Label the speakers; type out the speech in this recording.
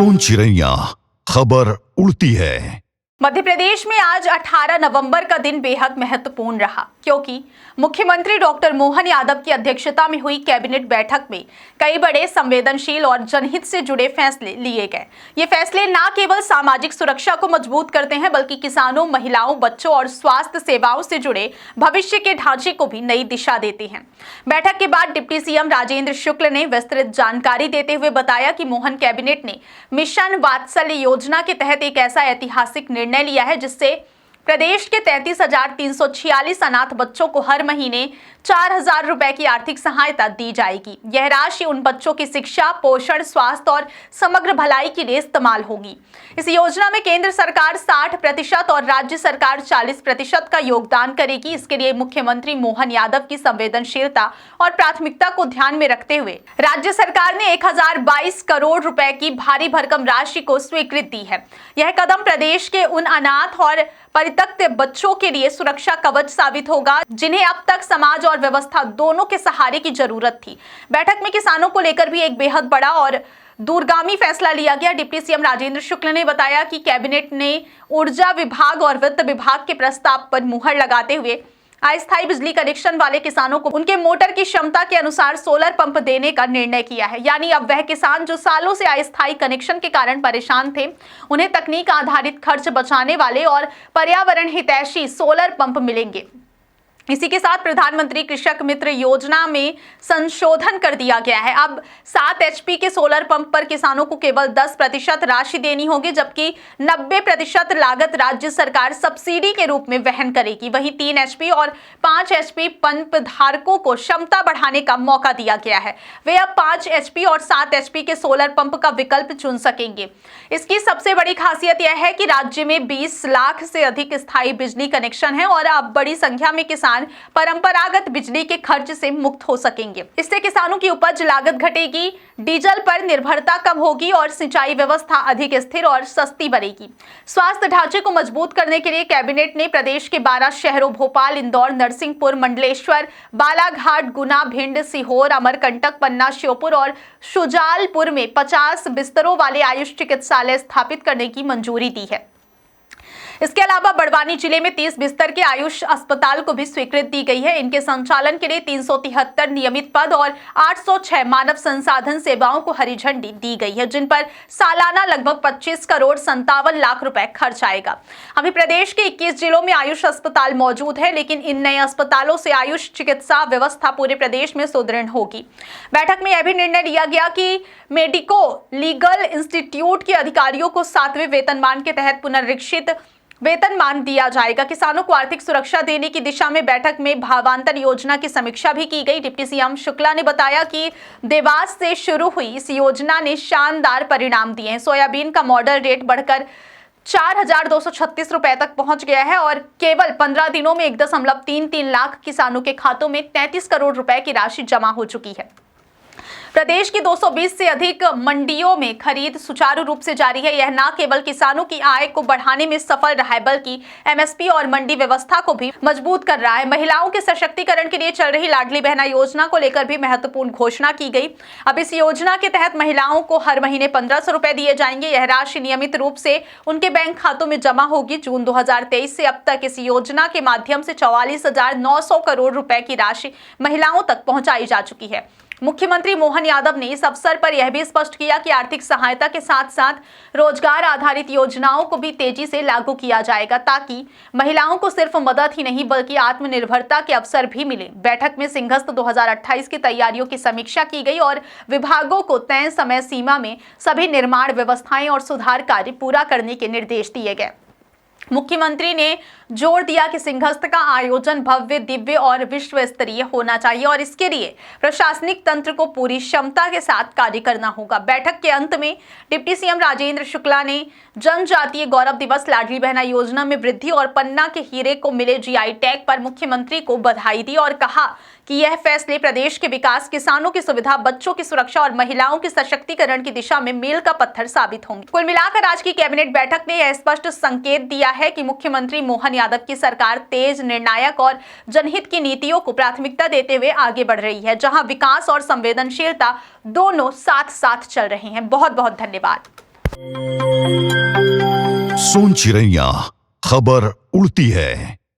Speaker 1: सोन चिड़ैया खबर उड़ती है।
Speaker 2: मध्य प्रदेश में आज 18 नवंबर का दिन बेहद महत्वपूर्ण रहा, क्योंकि मुख्यमंत्री डॉक्टर मोहन यादव की अध्यक्षता में हुई कैबिनेट बैठक में कई बड़े संवेदनशील और जनहित से जुड़े फैसले लिए गए। ये फैसले न केवल सामाजिक सुरक्षा को मजबूत करते हैं, बल्कि किसानों, महिलाओं, बच्चों और स्वास्थ्य सेवाओं से जुड़े भविष्य के ढांचे को भी नई दिशा देते हैं। बैठक के बाद डिप्टी सीएम राजेंद्र शुक्ल ने विस्तृत जानकारी देते हुए बताया कि मोहन कैबिनेट ने मिशन वात्सल्य योजना के तहत एक ऐसा ऐतिहासिक निर्णय लिया है जिससे प्रदेश के 33,346 अनाथ बच्चों को हर महीने 4,000 रुपए की आर्थिक सहायता दी जाएगी। यह राशि उन बच्चों की शिक्षा, पोषण, स्वास्थ्य और समग्र भलाई के लिए इस्तेमाल होगी। इस योजना में केंद्र सरकार 60% और राज्य सरकार 40% का योगदान करेगी। इसके लिए मुख्यमंत्री मोहन यादव की संवेदनशीलता और प्राथमिकता को ध्यान में रखते हुए राज्य सरकार ने 1022 करोड़ रुपए की भारी भरकम राशि को स्वीकृति दी है। यह कदम प्रदेश के उन अनाथ और परित्यक्त बच्चों के लिए सुरक्षा कवच साबित होगा जिन्हें अब तक समाज और व्यवस्था दोनों के सहारे की जरूरत थी। बैठक में किसानों को लेकर भी एक बेहद बड़ा और दूरगामी फैसला लिया गया। डिप्टी सीएम राजेंद्र शुक्ल ने बताया कि कैबिनेट ने ऊर्जा विभाग और वित्त विभाग के प्रस्ताव पर मुहर लगाते हुए अस्थायी बिजली कनेक्शन वाले किसानों को उनके मोटर की क्षमता के अनुसार सोलर पंप देने का निर्णय किया है। यानी अब वह किसान जो सालों से अस्थायी कनेक्शन के कारण परेशान थे, उन्हें तकनीक आधारित खर्च बचाने वाले और पर्यावरण हितैषी सोलर पंप मिलेंगे। इसी के साथ प्रधानमंत्री कृषक मित्र योजना में संशोधन कर दिया गया है। अब 7 HP के सोलर पंप पर किसानों को केवल 10% राशि देनी होगी, जबकि 90% लागत राज्य सरकार सब्सिडी के रूप में वहन करेगी। वहीं 3 HP और 5 HP पंप धारकों को क्षमता बढ़ाने का मौका दिया गया है। वे अब 5 HP और 7 HP के सोलर पंप का विकल्प चुन सकेंगे। इसकी सबसे बड़ी खासियत यह है कि राज्य में 20 लाख से अधिक स्थायी बिजली कनेक्शन है और अब बड़ी संख्या में किसान परंपरागत बिजली के खर्च से मुक्त हो सकेंगे। इससे किसानों की उपज लागत घटेगी, डीजल पर निर्भरता कम होगी और सिंचाई व्यवस्था अधिक स्थिर और सस्ती बनेगी। स्वास्थ्य ढांचे को मजबूत करने के लिए कैबिनेट ने प्रदेश के 12 शहरों भोपाल, इंदौर, नरसिंहपुर, मंडलेश्वर, बालाघाट, गुना, भिंड, सीहोर, अमरकंटक, पन्ना, श्योपुर और शुजालपुर में 50 बिस्तरों वाले आयुष चिकित्सालय स्थापित करने की मंजूरी दी है। इसके अलावा बड़वानी जिले में 30 बिस्तर के आयुष अस्पताल को भी स्वीकृति दी गई है। इनके संचालन के लिए 373 नियमित पद और 806 मानव संसाधन सेवाओं को हरी झंडी दी गई है, जिन पर सालाना लगभग 25 करोड़ 57 लाख रुपए खर्च आएगा। अभी प्रदेश के 21 जिलों में आयुष अस्पताल मौजूद है, लेकिन इन नए अस्पतालों से आयुष चिकित्सा व्यवस्था पूरे प्रदेश में सुदृढ़ होगी। बैठक में यह भी निर्णय लिया गया कि मेडिको लीगल इंस्टीट्यूट के अधिकारियों को 7वें वेतनमान के तहत पुनरीक्षित वेतनमान दिया जाएगा। किसानों को आर्थिक सुरक्षा देने की दिशा में बैठक में भावांतर योजना की समीक्षा भी की गई। डिप्टी सीएम शुक्ला ने बताया कि देवास से शुरू हुई इस योजना ने शानदार परिणाम दिए हैं। सोयाबीन का मॉडल रेट बढ़कर 4,236 रुपए तक पहुंच गया है और केवल 15 दिनों में 1.33 लाख किसानों के खातों में 33 करोड़ रुपए की राशि जमा हो चुकी है। प्रदेश की 220 से अधिक मंडियों में खरीद सुचारू रूप से जारी है। यह न केवल किसानों की आय को बढ़ाने में सफल रहा है, बल्कि MSP और मंडी व्यवस्था को भी मजबूत कर रहा है। महिलाओं के सशक्तिकरण के लिए चल रही लाडली बहना योजना को लेकर भी महत्वपूर्ण घोषणा की गई। अब इस योजना के तहत महिलाओं को हर महीने 1500 रुपए दिए जाएंगे। यह राशि नियमित रूप से उनके बैंक खातों में जमा होगी। जून 2023 से अब तक इस योजना के माध्यम से 44,900 करोड़ रुपए की राशि महिलाओं तक पहुंचाई जा चुकी है। मुख्यमंत्री मोहन यादव ने इस अवसर पर यह भी स्पष्ट किया कि आर्थिक सहायता के साथ साथ रोजगार आधारित योजनाओं को भी तेजी से लागू किया जाएगा, ताकि महिलाओं को सिर्फ मदद ही नहीं बल्कि आत्मनिर्भरता के अवसर भी मिले। बैठक में सिंहस्थ 2028 की तैयारियों की समीक्षा की गई और विभागों को तय समय सीमा में सभी निर्माण व्यवस्थाएं और सुधार कार्य पूरा करने के निर्देश दिए गए। मुख्यमंत्री ने जोर दिया कि सिंहस्थ का आयोजन भव्य, दिव्य और विश्व स्तरीय होना चाहिए और इसके लिए प्रशासनिक तंत्र को पूरी क्षमता के साथ कार्य करना होगा। बैठक के अंत में डिप्टी सीएम राजेंद्र शुक्ला ने जनजातीय गौरव दिवस, लाडली बहना योजना में वृद्धि और पन्ना के हीरे को मिले GI टैग पर मुख्यमंत्री को बधाई दी और कहा कि यह फैसले प्रदेश के विकास, किसानों की सुविधा, बच्चों की सुरक्षा और महिलाओं के सशक्तिकरण की दिशा में मील का पत्थर साबित होंगे। कुल मिलाकर आज की कैबिनेट बैठक ने यह स्पष्ट संकेत दिया है कि मुख्यमंत्री मोहन यादव की सरकार तेज, निर्णायक और जनहित की नीतियों को प्राथमिकता देते हुए आगे बढ़ रही है, जहां विकास और संवेदनशीलता दोनों साथ साथ चल रहे हैं। बहुत बहुत धन्यवाद।
Speaker 1: सोन चिड़ैया खबर उड़ती है।